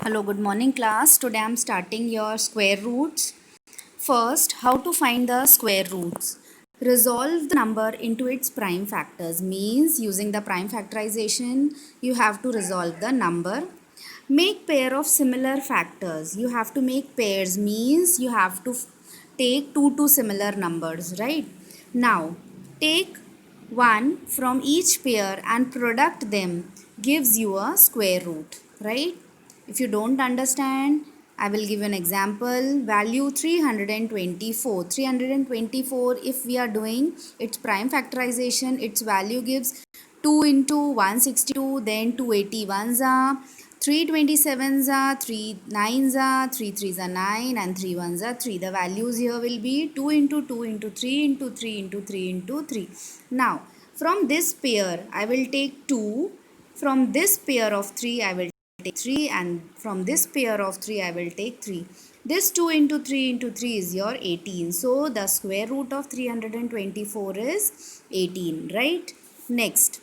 Hello, good morning class. Today I am starting your square roots. First, how to find the square roots. Resolve the number into its prime factors means using the prime factorization you have to resolve the number. Make pair of similar factors. You have to make pairs means you have to take two similar numbers, right? Now, take one from each pair and product them gives you a square root, right? If you don't understand, I will give an example. Value 324. 324, if we are doing its prime factorization, its value gives 2 into 162, then 281s are, 327s are, 3 9s are, 3 3s are 9, and 3 1s are 3. The values here will be 2 into 2 into 3 into 3 into 3 into 3. Now, from this pair, I will take 2. From this pair of 3, I will take 3, and from this pair of 3 I will take 3. This 2 into 3 into 3 is your 18. So the square root of 324 is 18, right? Next,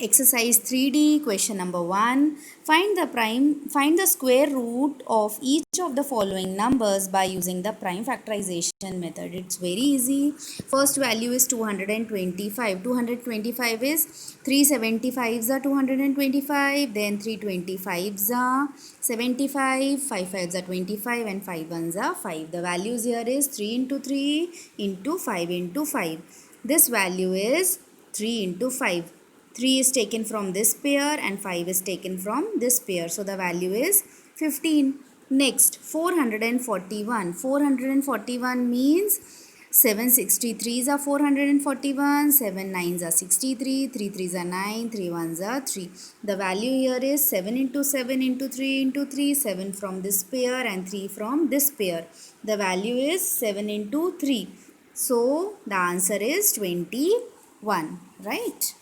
exercise 3D, question number 1. Find the square root of each of the following numbers by using the prime factorization method. It's very easy. First value is 225. 225 is 375s are 225, then 325s are 75, 5 5s are 25, and 5 1s are 5. The values here is 3 into 3 into 5 into 5. This value is 3 into 5. 3 is taken from this pair and 5 is taken from this pair. So the value is 15. Next, 441. 441 means 763s are 441, 7 9s are 63, 3 3s are 9, 3 1s are 3. The value here is 7 into 7 into 3 into 3, 7 from this pair and 3 from this pair. The value is 7 into 3. So the answer is 21, right?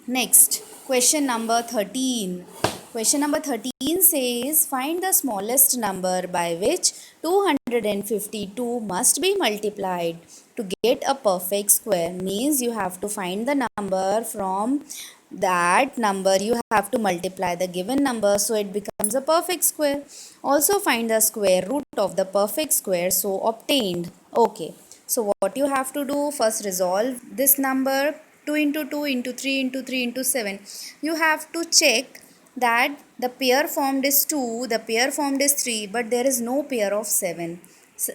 Next, question number 13. Question number 13 says, find the smallest number by which 252 must be multiplied to get a perfect square. Means you have to find the number from that number you have to multiply the given number so it becomes a perfect square. Also find the square root of the perfect square so obtained. Okay, so what you have to do, first resolve this number 2 into 2 into 3 into 3 into 7. You have to check that the pair formed is 2, the pair formed is 3, but there is no pair of 7,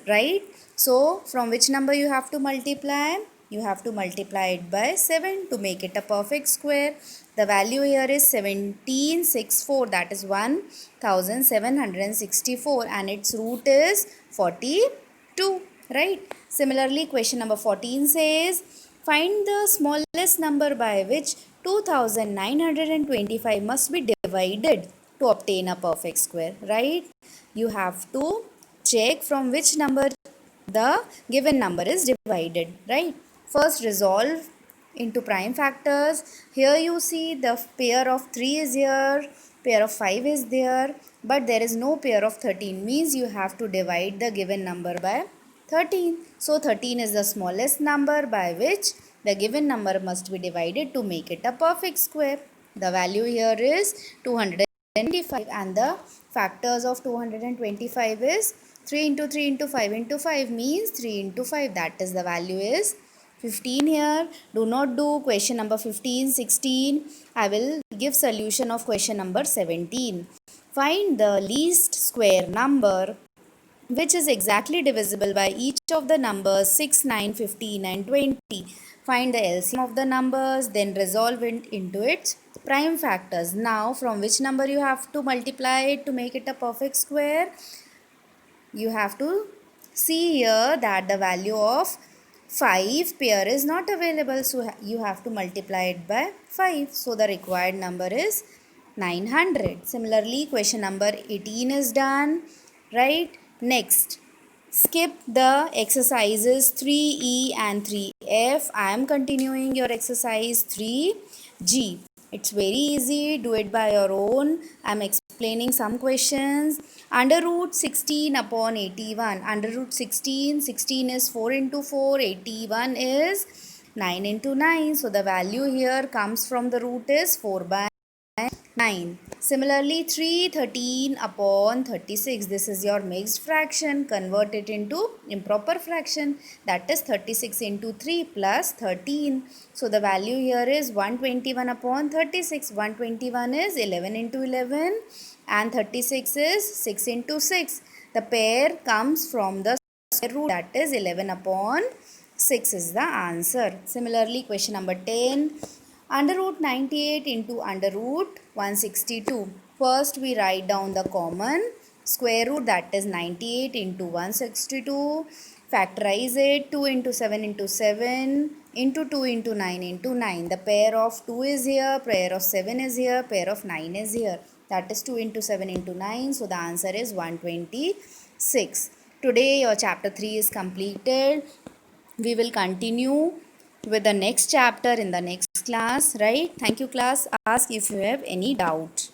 right? So from which number you have to multiply? You have to multiply it by 7 to make it a perfect square. The value here is 1764, that is 1764, and its root is 42, right? Similarly, question number 14 says, find the smallest number by which 2925 must be divided to obtain a perfect square, right? You have to check from which number the given number is divided, right? First resolve into prime factors. Here you see the pair of 3 is here, pair of 5 is there, but there is no pair of 13, means you have to divide the given number by 13. So 13 is the smallest number by which the given number must be divided to make it a perfect square. The value here is 225, and the factors of 225 is 3 into 3 into 5 into 5 means 3 into 5. That is the value is 15 here. Do not do question number 15, 16. I will give solution of question number 17. Find the least square number which is exactly divisible by each of the numbers 6, 9, 15 and 20. Find the LCM of the numbers, then resolve it into its prime factors. Now, from which number you have to multiply it to make it a perfect square? You have to see here that the value of 5 pair is not available. So, you have to multiply it by 5. So, the required number is 900. Similarly, question number 18 is done, right? Next, skip the exercises 3E and 3F. I am continuing your exercise 3G. It's very easy. Do it by your own. I am explaining some questions. Under root 16 upon 81. Under root 16, 16 is 4 into 4. 81 is 9 into 9. So the value here comes from the root is 4 by 9. Similarly, 313 upon 36, this is your mixed fraction. Convert it into improper fraction, that is 36 into 3 plus 13. So the value here is 121 upon 36. 121 is 11 into 11 and 36 is 6 into 6. The pair comes from the square root, that is 11 upon 6 is the answer. Similarly, question number 10. Under root 98 into under root 162. First we write down the common square root, that is 98 into 162. Factorize it. 2 into 7 into 7 into 2 into 9 into 9. The pair of 2 is here, pair of 7 is here, pair of 9 is here. That is 2 into 7 into 9. So the answer is 126. Today your chapter 3 is completed. We will continue with the next chapter in the next class, right? Thank you, class. Ask if you have any doubt.